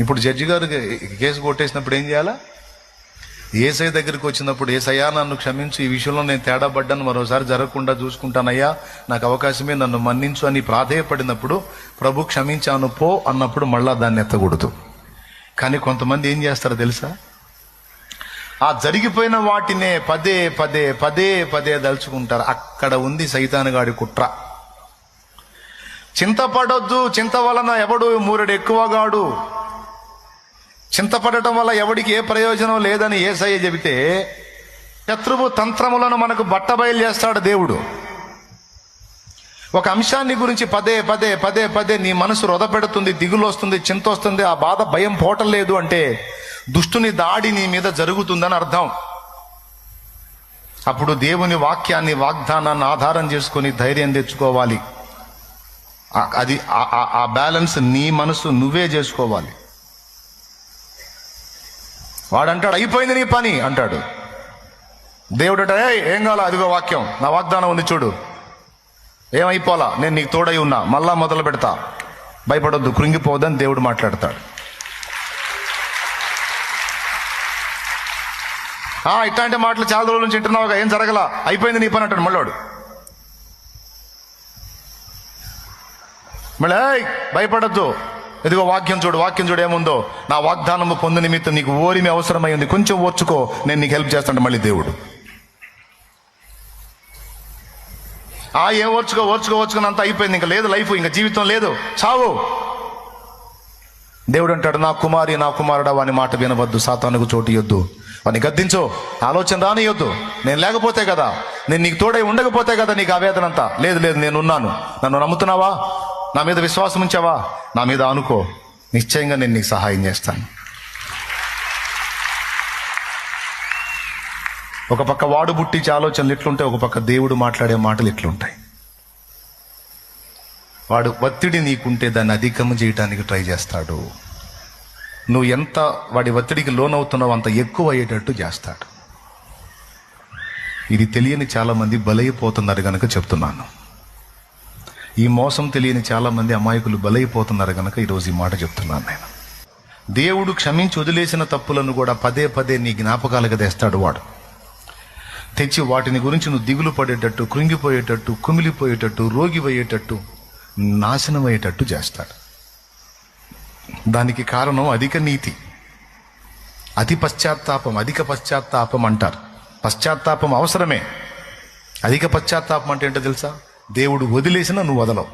ఇప్పుడు జడ్జి గారు కేసు కొట్టేసినప్పుడు ఏం చేయాలా? ఏసై దగ్గరికి వచ్చినప్పుడు, ఏసయ్యా నన్ను క్షమించు, ఈ విషయంలో నేను తేడా పడ్డాను, మరోసారి జరగకుండా చూసుకుంటానయ్యా, నాకు అవకాశమే, నన్ను మన్నించు అని ప్రాధేయపడినప్పుడు, ప్రభు క్షమించాను పో అన్నప్పుడు మళ్ళా దాన్ని ఎత్తకూడదు. కానీ కొంతమంది ఏం చేస్తారో తెలుసా? ఆ జరిగిపోయిన వాటినే పదే పదే పదే పదే దలుచుకుంటారు. అక్కడ ఉంది సైతానుగాడి కుట్ర. చింతపడొద్దు, చింత వలన ఎవడు మూరెడు ఎక్కువగాడు, చింతపడటం వల్ల ఎవడికి ఏ ప్రయోజనం లేదని యేసయ్య చెబితే, శత్రువు తంత్రములను మనకు బట్టబయలు చేస్తాడు దేవుడు. ఒక అంశాన్ని గురించి పదే పదే పదే పదే నీ మనసు రొదపెడుతుంది, దిగులు వస్తుంది, చింత వస్తుంది, ఆ బాధ భయం పోవటం లేదు అంటే దుష్టుని దాడి నీ మీద జరుగుతుందని అర్థం. అప్పుడు దేవుని వాక్యాన్ని, వాగ్దానాన్ని ఆధారం చేసుకొని ధైర్యం తెచ్చుకోవాలి. అది ఆ బ్యాలెన్స్ నీ మనసు నువ్వే చేసుకోవాలి. వాడంటాడు అయిపోయింది నీ పని అంటాడు. దేవుడు అంటే ఏం కావాలా, అదిగో వాక్యం, నా వాగ్దానం ఉంది చూడు, ఏమైపోలా, నేను నీకు తోడై ఉన్నా, మళ్ళా మొదలు పెడతా, భయపడొద్దు, కృంగిపోవద్దని దేవుడు మాట్లాడతాడు. ఇట్లాంటి మాటలు చాలా రోజుల నుంచి వింటున్నావుగా, ఏం జరగలా, అయిపోయింది నీ పని అంటాడు మళ్ళాడు. మళ్ళీ భయపడద్దు, ఇదిగో వాక్యం చూడు, వాక్యం చూడు ఏముందో, నా వాగ్దానము పొందు నిమిత్తం నీకు ఓరిమి అవసరమైంది, కొంచెం ఓర్చుకో, నేను నీకు హెల్ప్ చేస్తాను మళ్ళీ దేవుడు. ఏం ఓర్చుకోనంత అయిపోయింది, ఇంకా లేదు లైఫ్, ఇంకా జీవితం లేదు, చావు. దేవుడు అంటాడు, నా కుమారి, నా కుమారుడా, వాని మాట వినవద్దు, సాతానుకు చోటు ఇయ్యొద్దు, వాని గద్దించో, ఆలోచన రానియొద్దు. నేను లేకపోతే కదా, నేను నీకు తోడై ఉండకపోతే కదా నీకు ఆవేదన అంతా. లేదు లేదు, నేనున్నాను, నన్ను నమ్ముతున్నావా, నా మీద విశ్వాసం ఉంచావా, నా మీద అనుకో, నిశ్చయంగా నేను నీకు సహాయం చేస్తాను. ఒక పక్క వాడు బుట్టించే ఆలోచనలు ఎట్లుంటాయి, ఒక పక్క దేవుడు మాట్లాడే మాటలు ఎట్లుంటాయి. వాడు ఒత్తిడి నీకుంటే దాన్ని అధికం చేయడానికి ట్రై చేస్తాడు. నువ్వు ఎంత వాడి ఒత్తిడికి లోనవుతున్నావు అంత ఎక్కువ అయ్యేటట్టు చేస్తాడు. ఇది తెలియని చాలా మంది బలైపోతున్నారు కనుక చెప్తున్నాను. ఈ మోసం తెలియని చాలా మంది అమాయకులు బలైపోతున్నారు కనుక ఈరోజు ఈ మాట చెప్తున్నాను నేను. దేవుడు క్షమించి వదిలేసిన తప్పులను కూడా పదే పదే నీ జ్ఞాపకాలుగా తెస్తాడు. వాడు తెచ్చి వాటిని గురించి నువ్వు దిగులు పడేటట్టు, కృంగిపోయేటట్టు, కుమిలిపోయేటట్టు, రోగిపోయేటట్టు, నాశనం అయ్యేటట్టు చేస్తాడు. దానికి కారణం అధిక నీతి, అధిక పశ్చాత్తాపం అంటారు. పశ్చాత్తాపం అవసరమే. అధిక పశ్చాత్తాపం అంటే ఏంటో తెలుసా? దేవుడు వదిలేసినా నువ్వు వదలవు.